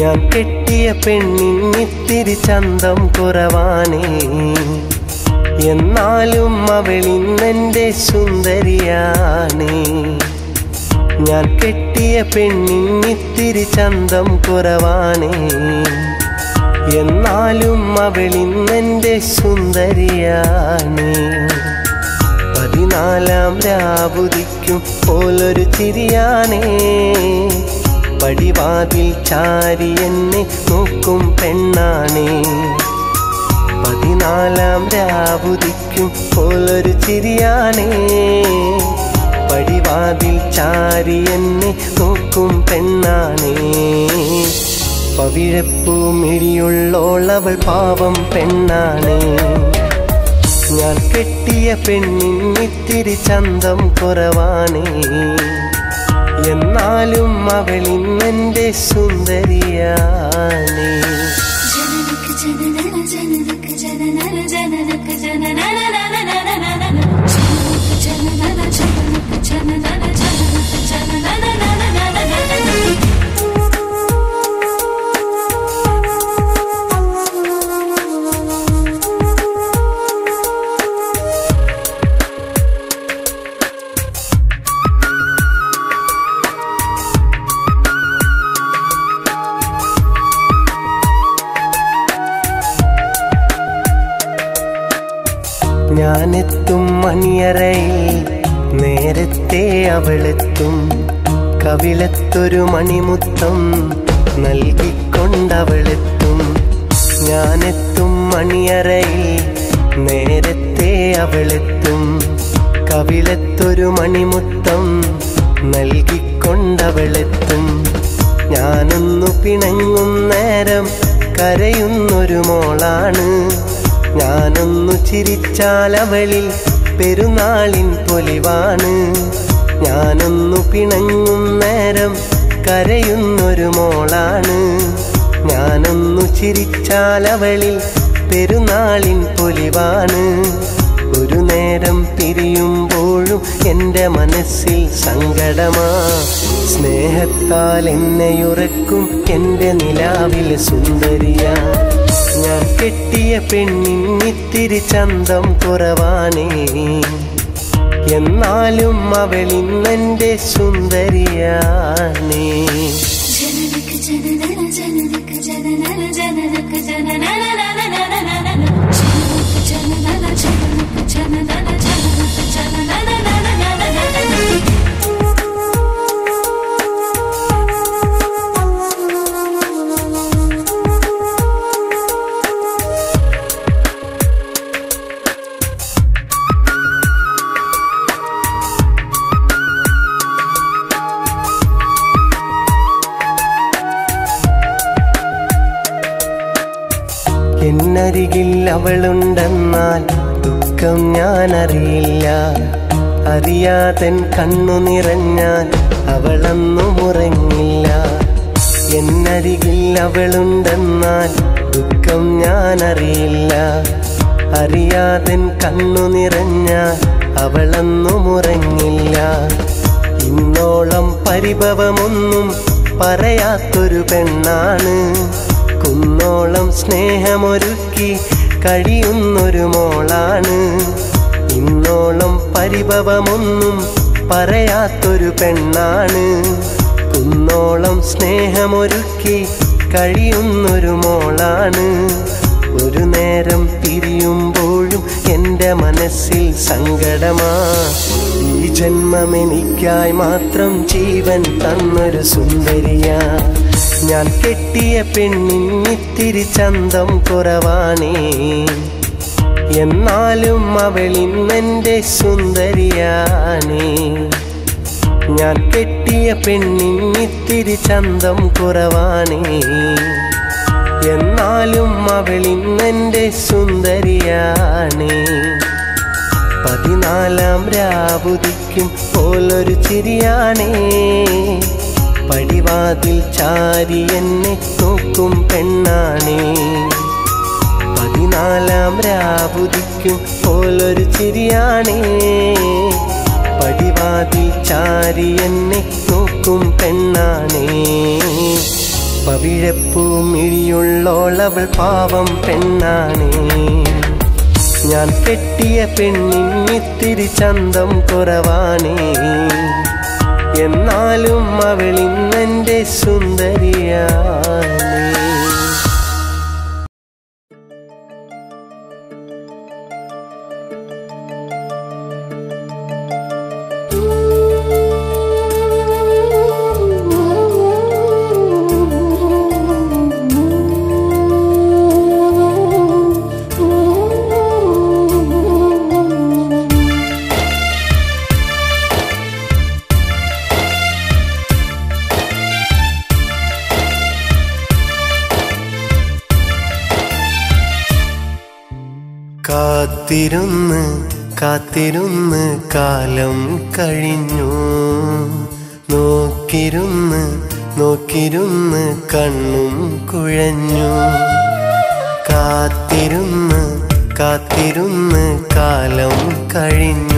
ഞാൻ കെട്ടിയ പെണ്ണിന്നിത്തിരി ചന്തം കുറവാണേ, എന്നാലും അവളിന്നെൻ്റെ സുന്ദരിയാണേ. ഞാൻ കെട്ടിയ പെണ്ണിന്നിത്തിരി ചന്തം കുറവാണേ, എന്നാലും അവളിന്നെൻ്റെ സുന്ദരിയാണേ. 14 രാവുദിക്കും പോലൊരു ചിരിയാണേ, പടിവാതിൽ ചാരി എന്നെ നോക്കും പെണ്ണാണേ. 14 രാവുദിക്കും പോലൊരു ചിരിയാണേ, പടിവാതിൽ ചാരി എന്നെ നോക്കും പെണ്ണാണേ. പവിഴപ്പൂ മിഴിയുള്ളോളവൾ പാവം പെണ്ണാണേ. ഞാൻ കെട്ടിയ പെണ്ണിന്നിത്തിരി ചന്തം കുറവാണേ, എന്നാലും അവളിന്നെൻ്റെ സുന്ദരിയാണേ. ഞാനെത്തും മണിയറയിൽ നേരത്തെ അവളെത്തും, കവിളത്തൊരു മണിമുത്തം നൽകിക്കൊണ്ടവളെത്തും. ഞാനെത്തും മണിയറയിൽ നേരത്തെ അവളെത്തും, കവിളത്തൊരു മണിമുത്തം നൽകിക്കൊണ്ടവളെത്തും. ഞാനൊന്നു പിണങ്ങും നേരം കരയുന്നൊരു മോളാണ്, ഞാനൊന്നു ചിരിച്ചാലവളിൽ പെരുന്നാളിൻ പൊലിവാണ്. ഞാനൊന്നു പിണങ്ങും നേരം കരയുന്നൊരു മോളാണ്, ഞാനൊന്നു ചിരിച്ചാലവളിൽ പെരുന്നാളിൻ പൊലിവാണ്. ഒരു നേരം പിരിയുമ്പോഴും എൻ്റെ മനസ്സിൽ സങ്കടമാ, സ്നേഹത്താൽ എന്നെയുറക്കും എൻ്റെ നിലാവിലെ സുന്ദരിയാ. ഞാൻ കെട്ടിയ പെണ്ണിന്നിത്തിരി ചന്തം കുറവാണേ, എന്നാലും അവളിന്നെൻ്റെ സുന്ദരിയാണേ. എന്നരികിൽ അവളുണ്ടെന്നാൽ ദുഃഖം ഞാനറിയില്ല, അറിയാതൻ കണ്ണു നിറഞ്ഞാൽ അവളൊന്നും ഉറങ്ങില്ല. എന്നരികിൽ അവളുണ്ടെന്നാൽ ദുഃഖം ഞാനറിയില്ല, അറിയാതൻ കണ്ണു നിറഞ്ഞാൽ അവളൊന്നും ഉറങ്ങില്ല. ഇന്നോളം പരിഭവമൊന്നും പറയാത്തൊരു പെണ്ണാണ്, കുന്നോളം സ്നേഹമൊരുക്കി കഴിയുന്നൊരു മോളാണ്. ഇന്നോളം പരിഭവമൊന്നും പറയാത്തൊരു പെണ്ണാണ്, കുന്നോളം സ്നേഹമൊരുക്കി കഴിയുന്നൊരു മോളാണ്. ഒരു നേരം പിരിയുമ്പോഴും എൻ്റെ മനസ്സിൽ സങ്കടമാ, ഈ ജന്മമെനിക്കായി മാത്രം ജീവൻ തന്നൊരു സുന്ദരിയാ. ഞാൻ കെട്ടിയ പെണ്ണിന്നിത്തിരി ചന്തം കുറവാണേ, എന്നാലും അവളിന്നെൻ്റെ സുന്ദരിയാണേ. ഞാൻ കെട്ടിയ പെണ്ണിന്നിത്തിരി ചന്തം കുറവാണേ, എന്നാലും അവളിന്നെൻ്റെ സുന്ദരിയാണേ. 14 രാവുദിക്കും പോലൊരു ചിരിയാണേ, പടിവാതിൽ ചാരി എന്നെ നോക്കും പെണ്ണാണേ. 14 രാവുദിക്കും പോലൊരു ചിരിയാണേ, പടിവാതിൽ ചാരി എന്നെ നോക്കും പെണ്ണാണേ. പവിഴ പിഴപ്പൂമിഴിയുള്ളോളവൾ പാവം പെണ്ണാണേ. ഞാൻ കെട്ടിയ പെണ്ണിന്നിത്തിരി ചന്തം കുറവാണേ. എന്നാലും അവളിന്നെൻ്റെ സുന്ദരിയാണേ. കാത്തിരുന്ന് കാത്തിരുന്ന് കാലം കഴിഞ്ഞു. നോക്കിരുന്ന് നോക്കിരുന്ന് കണ്ണും കുഴഞ്ഞു. കാത്തിരുന്ന് കാത്തിരുന്ന് കാലം കഴിഞ്ഞു.